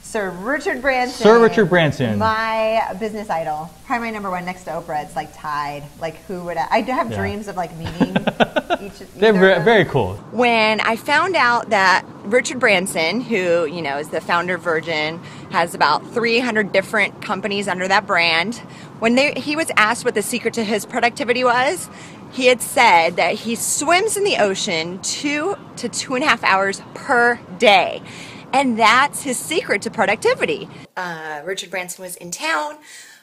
Sir Richard Branson. Sir Richard Branson. My business idol. Probably my number one next to Oprah. It's like tied. Like who would I do have dreams of like meeting each of They're very cool. When I found out that Richard Branson, who, you know, is the founder of Virgin, has about 300 different companies under that brand, when he was asked what the secret to his productivity was, he had said that he swims in the ocean 2 to 2.5 hours per day. And that's his secret to productivity. Richard Branson was in town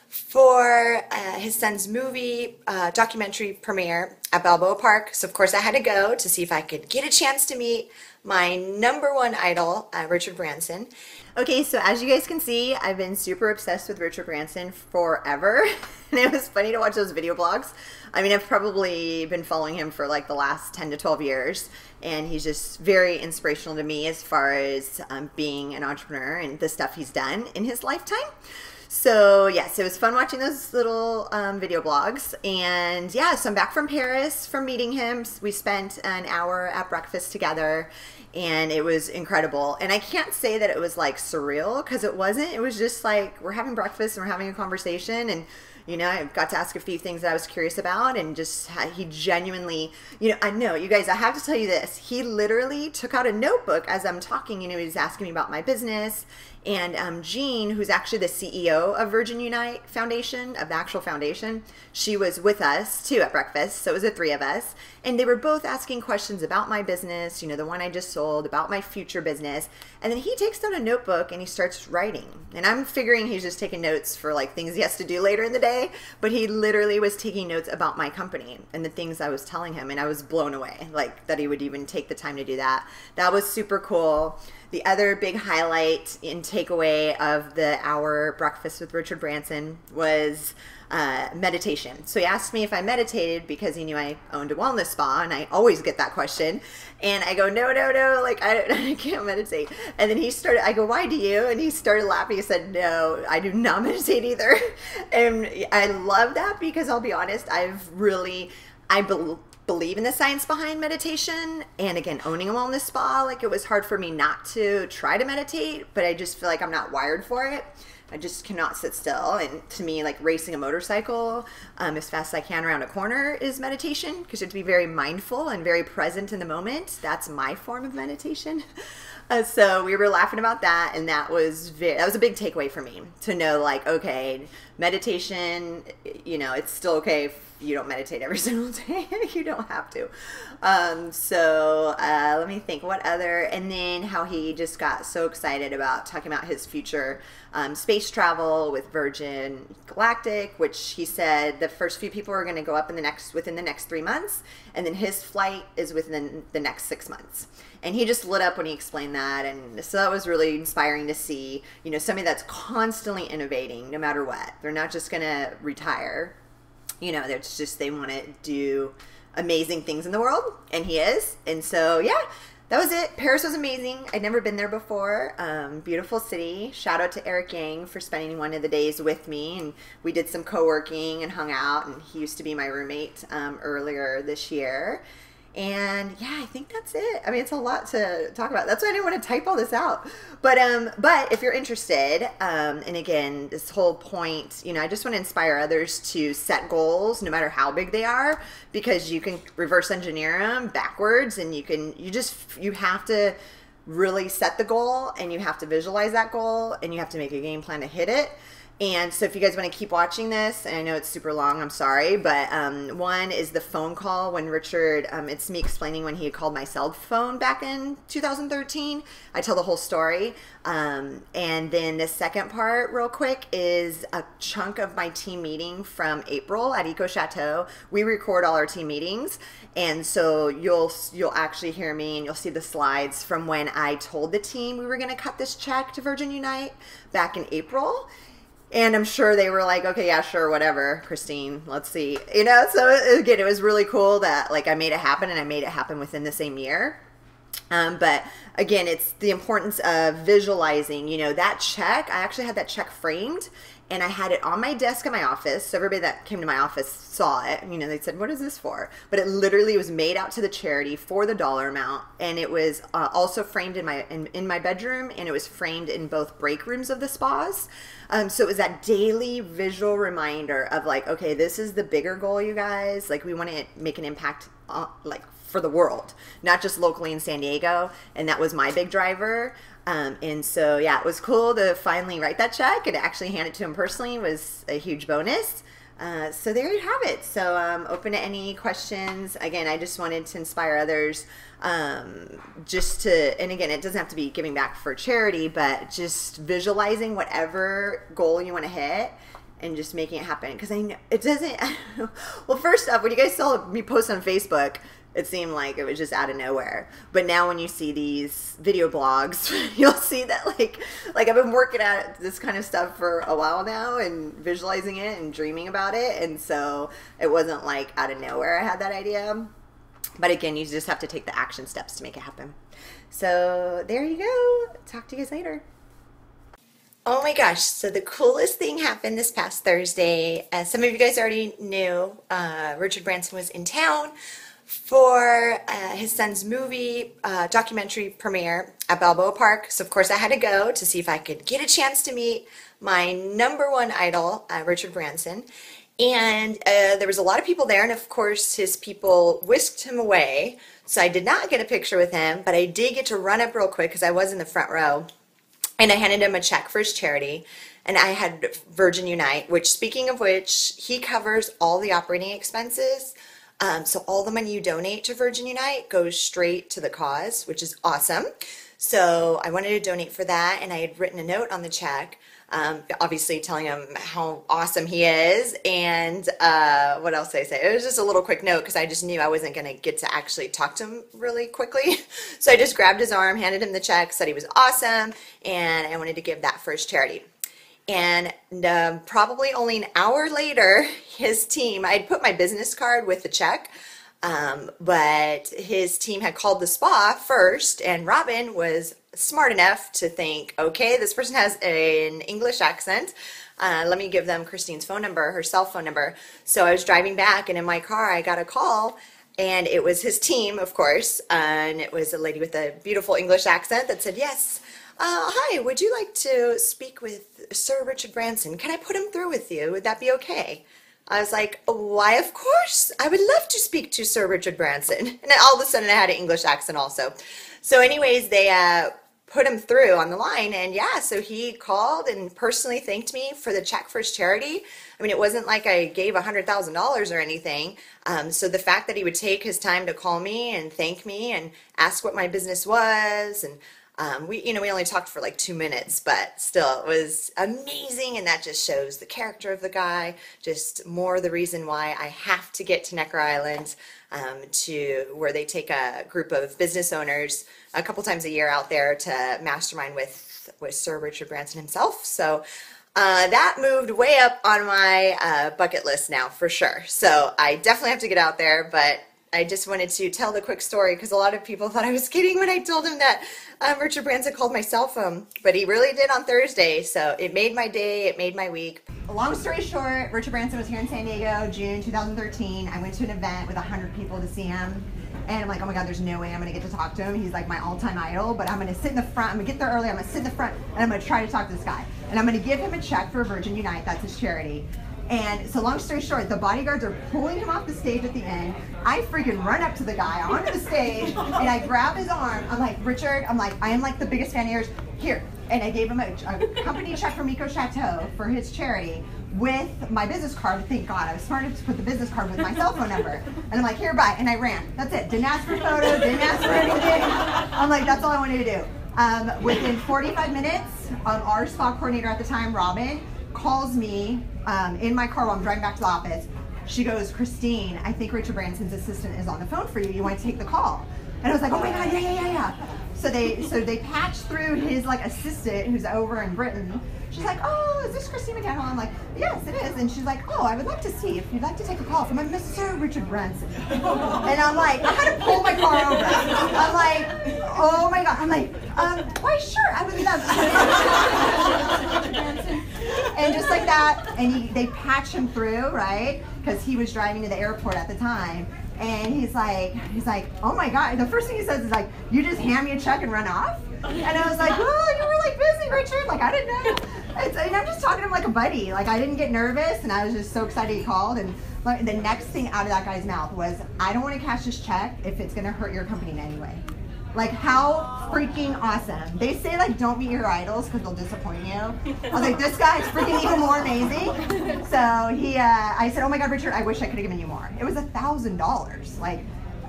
for his son's movie documentary premiere at Balboa Park. So of course I had to go to see if I could get a chance to meet my number one idol, Richard Branson. Okay, so as you guys can see, I've been super obsessed with Richard Branson forever. And it was funny to watch those video blogs. I mean, I've probably been following him for like the last 10 to 12 years. And he's just very inspirational to me as far as being an entrepreneur and the stuff he's done in his lifetime. So yes, it was fun watching those little video blogs. And yeah, so I'm back from Paris from meeting him. We spent an hour at breakfast together and it was incredible. And I can't say that it was like surreal, because it wasn't. It was just like we're having breakfast and we're having a conversation, and you know, I got to ask a few things that I was curious about, and just he genuinely, you know, I know, you guys, I have to tell you this. He literally took out a notebook as I'm talking. You know, he was asking me about my business. And Jean, who's actually the CEO of Virgin Unite Foundation, of the actual foundation, she was with us too at breakfast. So it was the three of us. And they were both asking questions about my business, you know, the one I just sold, about my future business. And then he takes out a notebook and he starts writing. And I'm figuring he's just taking notes for like things he has to do later in the day. But he literally was taking notes about my company and the things I was telling him. And I was blown away, like that he would even take the time to do that. That was super cool. The other big highlight and takeaway of the hour breakfast with Richard Branson was meditation. So he asked me if I meditated because he knew I owned a wellness spa, and I always get that question. And I go, no, like I can't meditate. And then I go, why do you? And he started laughing. He said, no, I do not meditate either. And I love that, because I'll be honest, I believe in the science behind meditation, and again, owning a wellness spa, like it was hard for me not to try to meditate, but I just feel like I'm not wired for it. I just cannot sit still. And to me, like racing a motorcycle as fast as I can around a corner is meditation, because you have to be very mindful and very present in the moment. That's my form of meditation. So we were laughing about that, and that was a big takeaway for me, to know like, okay, meditation, you know, it's still okay if you don't meditate every single day. You don't have to. Let me think what other, and then how he just got so excited about talking about his future space travel with Virgin Galactic, which he said the first few people are going to go up within the next 3 months, and then his flight is within the next 6 months. And he just lit up when he explained that. And so that was really inspiring to see, you know, somebody that's constantly innovating no matter what. They're not just going to retire. You know, it's just they want to do amazing things in the world. And he is. And so, yeah, that was it. Paris was amazing. I'd never been there before. Beautiful city. Shout out to Eric Yang for spending one of the days with me. And we did some co-working and hung out. And he used to be my roommate earlier this year. And yeah, I think that's it. I mean, it's a lot to talk about. That's why I didn't want to type all this out. But if you're interested, and again, this whole point, you know, I just want to inspire others to set goals, no matter how big they are, because you can reverse engineer them backwards, and you have to really set the goal, and you have to visualize that goal, and you have to make a game plan to hit it. And so if you guys want to keep watching this, and I know it's super long, I'm sorry, but one is the phone call when Richard, it's me explaining when he had called my cell phone back in 2013. I tell the whole story. And then the second part, real quick, is a chunk of my team meeting from April at Eco Chateau. We record all our team meetings, and so you'll actually hear me, and you'll see the slides from when I told the team we were going to cut this check to Virgin Unite back in April. And I'm sure they were like, okay, yeah, sure, whatever, Christine, let's see. You know, so again, it was really cool that like I made it happen, and I made it happen within the same year. But again, it's the importance of visualizing, you know, that check. I actually had that check framed, and I had it on my desk in my office. So everybody that came to my office saw it. You know, they said, "What is this for?" But it literally was made out to the charity for the dollar amount, and it was also framed in my bedroom, and it was framed in both break rooms of the spas. So it was that daily visual reminder of like, okay, this is the bigger goal, you guys. Like, we want to make an impact, like, for the world, not just locally in San Diego. And that was my big driver. And so, yeah, it was cool to finally write that check and actually hand it to him personally was a huge bonus. So there you have it. So open to any questions. Again, I just wanted to inspire others just to, and again, it doesn't have to be giving back for charity, but just visualizing whatever goal you want to hit and just making it happen. Because I know it doesn't, well, first off, when you guys saw me post on Facebook, it seemed like it was just out of nowhere. But now when you see these video blogs, you'll see that like I've been working at this kind of stuff for a while now and visualizing it and dreaming about it. And so it wasn't like out of nowhere I had that idea. But again, you just have to take the action steps to make it happen. So there you go. Talk to you guys later. Oh my gosh, so the coolest thing happened this past Thursday. As some of you guys already knew, Richard Branson was in town for his son's movie documentary premiere at Balboa Park. So of course I had to go to see if I could get a chance to meet my #1 idol, Richard Branson. And there was a lot of people there, and of course his people whisked him away. So I did not get a picture with him, but I did get to run up real quick because I was in the front row. And I handed him a check for his charity. And I had Virgin Unite, which, speaking of which, he covers all the operating expenses. So all the money you donate to Virgin Unite goes straight to the cause, which is awesome. So I wanted to donate for that, and I had written a note on the check, obviously telling him how awesome he is, and what else did I say? It was just a little quick note because I just knew I wasn't going to get to actually talk to him really quickly. So I just grabbed his arm, handed him the check, said he was awesome, and I wanted to give that for his charity. And probably only an hour later, his team, I'd put my business card with the check, but his team had called the spa first, and Robin was smart enough to think, okay, this person has an English accent. Let me give them Christine's phone number, her cell phone number. So I was driving back, and in my car, I got a call, and it was his team, of course, and it was a lady with a beautiful English accent that said, yes. Hi, would you like to speak with Sir Richard Branson? Can I put him through with you? Would that be okay? I was like, why, of course. I would love to speak to Sir Richard Branson. And then all of a sudden I had an English accent also. So anyways, they put him through on the line, and yeah, so he called and personally thanked me for the check for his charity. I mean, it wasn't like I gave $100,000 or anything. So the fact that he would take his time to call me and thank me and ask what my business was, and we only talked for like 2 minutes, but still, it was amazing, and that just shows the character of the guy, just more the reason why I have to get to Necker Island, to where they take a group of business owners a couple times a year out there to mastermind with Sir Richard Branson himself. So that moved way up on my bucket list now, for sure. So I definitely have to get out there, but I just wanted to tell the quick story because a lot of people thought I was kidding when I told them that Richard Branson called my cell phone, but he really did on Thursday, so it made my day, it made my week. Long story short, Richard Branson was here in San Diego, June 2013. I went to an event with 100 people to see him, and I'm like, oh my God, there's no way I'm going to get to talk to him. He's like my all-time idol, but I'm going to sit in the front, I'm going to get there early, I'm going to sit in the front, and I'm going to try to talk to this guy. And I'm going to give him a check for Virgin Unite, that's his charity. And so long story short, the bodyguards are pulling him off the stage at the end. I freaking run up to the guy onto the stage, and I grab his arm. I'm like, Richard, I am like the biggest fan of yours. Here. And I gave him a company check from Eco Chateau for his charity with my business card. Thank God, I was smart enough to put the business card with my cell phone number. And I'm like, here, bye. And I ran. That's it. Didn't ask for a photo, didn't ask for anything. I'm like, that's all I wanted to do. Within 45 minutes, our spa coordinator at the time, Robin, calls me in my car while I'm driving back to the office. She goes, Christine, I think Richard Branson's assistant is on the phone for you. You want to take the call? And I was like, oh my God, yeah. So they patched through his like assistant who's over in Britain. She's like, oh, is this Christine McDannell? I'm like, yes, it is. And she's like, oh, I would like to see if you'd like to take a call from a Mr. Richard Branson. And I'm like, I had to pull my car over. I'm like, oh my God. I'm like, why, sure, I would love Richard Branson. And just like that, and they patch him through, right? Because he was driving to the airport at the time. And he's like, oh my God. The first thing he says is like, you just hand me a check and run off? And I was like, oh, you were like busy, Richard. Like, I didn't know. And I'm just talking to him like a buddy. Like, I didn't get nervous, and I was just so excited he called. And like, the next thing out of that guy's mouth was, I don't want to cash this check if it's going to hurt your company in any way. Like, how freaking awesome. They say, like, don't meet your idols because they'll disappoint you. I was like, this guy's freaking even more amazing. So I said, oh my God, Richard, I wish I could have given you more. It was $1,000. Like,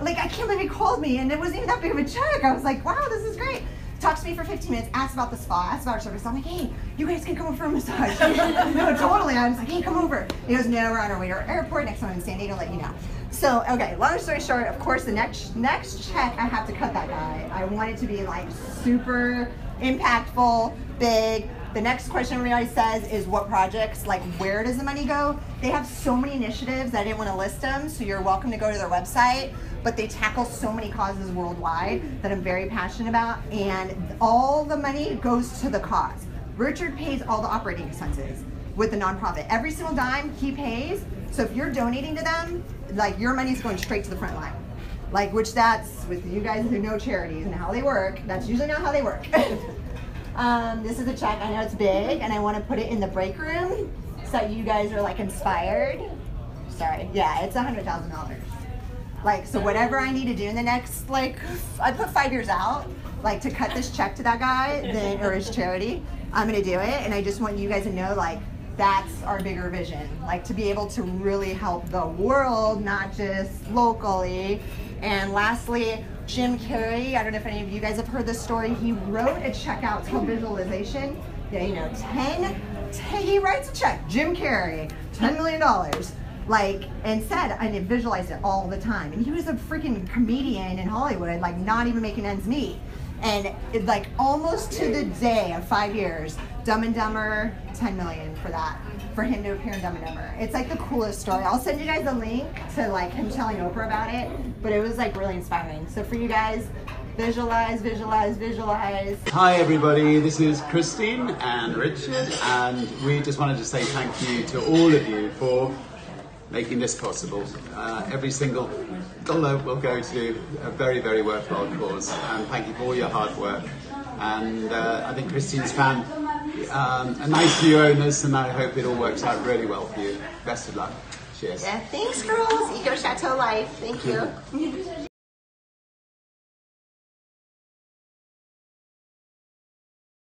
I can't believe he called me, and it wasn't even that big of a check. I was like, wow, this is great. Talks to me for 15 minutes, asks about the spa, asks about our service. I'm like, hey, you guys can come over for a massage. No, totally. I was like, hey, come over. He goes, no, we're on our way to our airport. Next time I'm in San Diego, let you know. So, okay, long story short, of course, the next check, I have to cut that guy. I want it to be like super impactful, big. The next question everybody says is what projects, like where does the money go? They have so many initiatives, I didn't want to list them, so you're welcome to go to their website, but they tackle so many causes worldwide that I'm very passionate about, and all the money goes to the cause. Richard pays all the operating expenses with the nonprofit. Every single dime he pays, so if you're donating to them, like your money's going straight to the front line. Like, which that's, with you guys who know charities and how they work, that's usually not how they work. This is a check, I know it's big, and I want to put it in the break room so you guys are like inspired. Sorry, yeah, it's $100,000. Like, so whatever I need to do in the next, like, I put 5 years out, like to cut this check to that guy, then, or his charity, I'm gonna do it, and I just want you guys to know, like, that's our bigger vision, like to be able to really help the world, not just locally. And lastly, Jim Carrey, I don't know if any of you guys have heard this story, he wrote a check out, it's called visualization. Yeah, you know, 10, he writes a check, Jim Carrey, $10 million. Like, and said, and it visualized it all the time. And he was a freaking comedian in Hollywood, like not even making ends meet. And it, like almost to the day of 5 years, Dumb and Dumber, 10 million for that, for him to appear in Dumb and Dumber. It's like the coolest story. I'll send you guys a link to like him telling Oprah about it, but it was like really inspiring. So for you guys, visualize, visualize, visualize. Hi everybody, this is Christine and Richard, and we just wanted to say thank you to all of you for making this possible. Every single dollar will go to a very, very worthwhile cause, and thank you for all your hard work. And I think Christine's found a nice new owners, and I hope it all works out really well for you. Best of luck. Cheers. Yeah, thanks girls. Eco Chateau Life. Thank you.